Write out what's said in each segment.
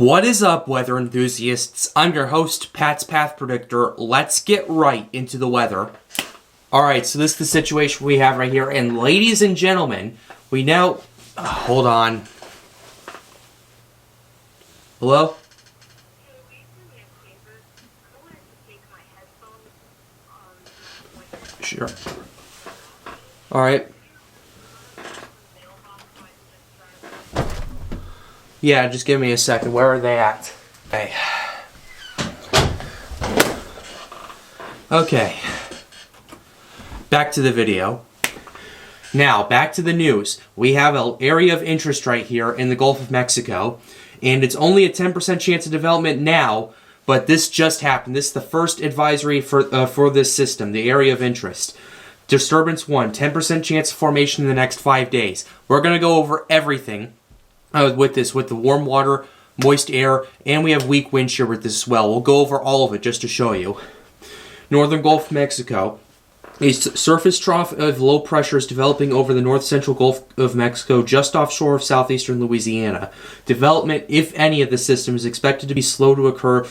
What is up, weather enthusiasts? I'm your host, Pat's Path Predictor. Let's get right into the weather. Alright, so this is the situation we have right here. And ladies and gentlemen, we now... hold on. Hello? Sure. Alright. Yeah, just give me a second. Where are they at? Okay. Okay. Back to the video. Now, back to the news. We have an area of interest right here in the Gulf of Mexico, and it's only a 10% chance of development now, but this just happened. This is the first advisory for this system, the area of interest. Disturbance 1, 10% chance of formation in the next 5 days. We're going to go over everything with the warm water, moist air, and we have weak wind shear with this as well. We'll go over all of it just to show you. Northern Gulf of Mexico. A surface trough of low pressure is developing over the north-central Gulf of Mexico, just offshore of southeastern Louisiana. Development, if any, of the system is expected to be slow to occur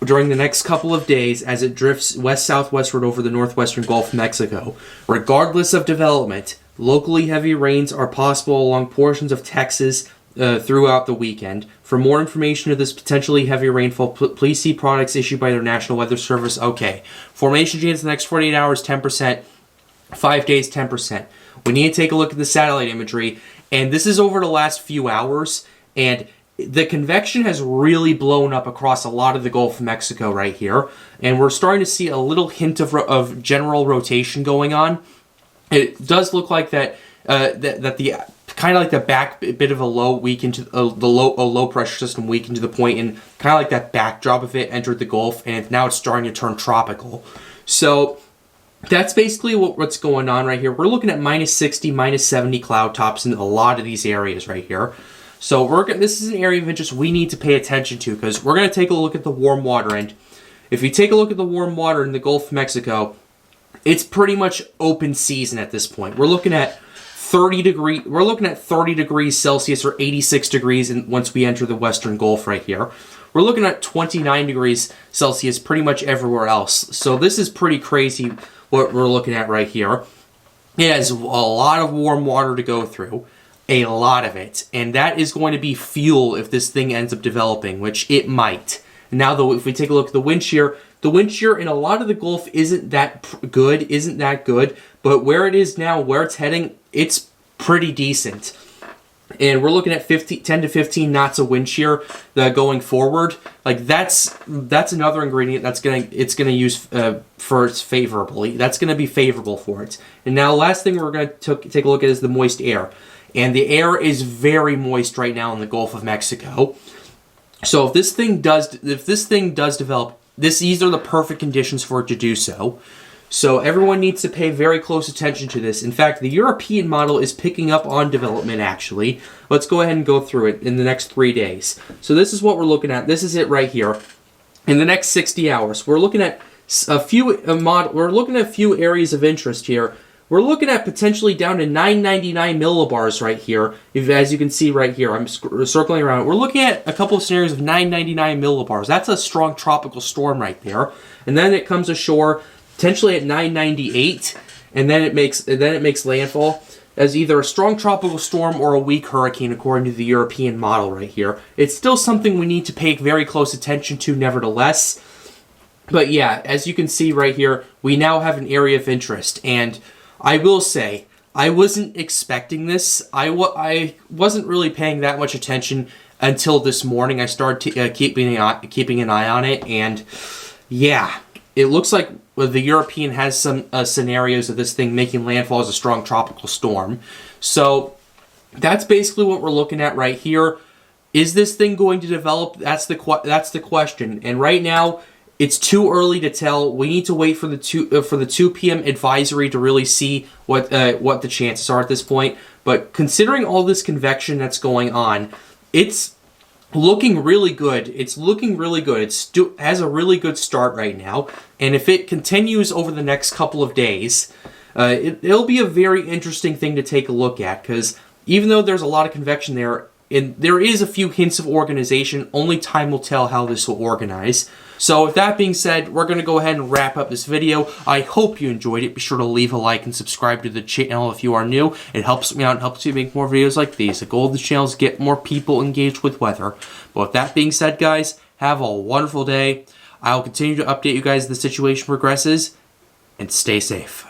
during the next couple of days as it drifts west-southwestward over the northwestern Gulf of Mexico. Regardless of development, locally heavy rains are possible along portions of Texas throughout the weekend. For more information of this potentially heavy rainfall, please see products issued by their National Weather Service. Okay. Formation chance in the next 48 hours, 10%. 5 days, 10%. We need to take a look at the satellite imagery. And this is over the last few hours. And the convection has really blown up across a lot of the Gulf of Mexico right here. And we're starting to see a little hint of general rotation going on. It does look like that the kind of like the back bit of a low weakened to a low pressure system weakened to the point, and kind of like that backdrop of it entered the Gulf, and now it's starting to turn tropical. So that's basically what's going on right here. We're looking at minus 60, minus 70 cloud tops in a lot of these areas right here. So this is an area of interest we need to pay attention to, because we're going to take a look at the warm water. And if you take a look at the warm water in the Gulf of Mexico, it's pretty much open season at this point. We're looking at 30 degrees Celsius or 86 degrees once we enter the western Gulf right here. We're looking at 29 degrees Celsius pretty much everywhere else. So this is pretty crazy what we're looking at right here. It has a lot of warm water to go through. A lot of it. And that is going to be fuel if this thing ends up developing, which it might. Now, though, if we take a look at the wind shear in a lot of the Gulf isn't that good, but where it is now, where it's heading, it's pretty decent. And we're looking at 10 to 15 knots of wind shear going forward. Like that's another ingredient it's gonna use for its favorably. That's gonna be favorable for it. And now, last thing we're gonna take a look at is the moist air. And the air is very moist right now in the Gulf of Mexico. So if this thing does develop, these are the perfect conditions for it to do so. So everyone needs to pay very close attention to this. In fact, the European model is picking up on development, actually. Let's go ahead and go through it in the next 3 days. So this is what we're looking at. This is it right here. In the next 60 hours, we're looking at a few areas of interest here. We're looking at potentially down to 999 millibars right here. As you can see right here, I'm circling around. We're looking at a couple of scenarios of 999 millibars. That's a strong tropical storm right there. And then it comes ashore potentially at 998, and then it makes landfall as either a strong tropical storm or a weak hurricane, according to the European model right here. It's still something we need to pay very close attention to, nevertheless. But yeah, as you can see right here, we now have an area of interest, and I will say, I wasn't expecting this. I wasn't really paying that much attention until this morning. I started keeping an eye on it, and yeah, it looks like the European has some scenarios of this thing making landfall as a strong tropical storm. So that's basically what we're looking at right here. Is this thing going to develop? That's the question. And right now, it's too early to tell. We need to wait for the 2 p.m. advisory to really see what the chances are at this point. But considering all this convection that's going on, it's looking really good. It has a really good start right now. And if it continues over the next couple of days, it'll be a very interesting thing to take a look at. Because even though there's a lot of convection there, And there is a few hints of organization. Only time will tell how this will organize. So with that being said, we're going to go ahead and wrap up this video. I hope you enjoyed it. Be sure to leave a like and subscribe to the channel if you are new. It helps me out and helps me make more videos like these. The goal of the channel is to get more people engaged with weather. But with that being said, guys, have a wonderful day. I'll continue to update you guys as the situation progresses. And stay safe.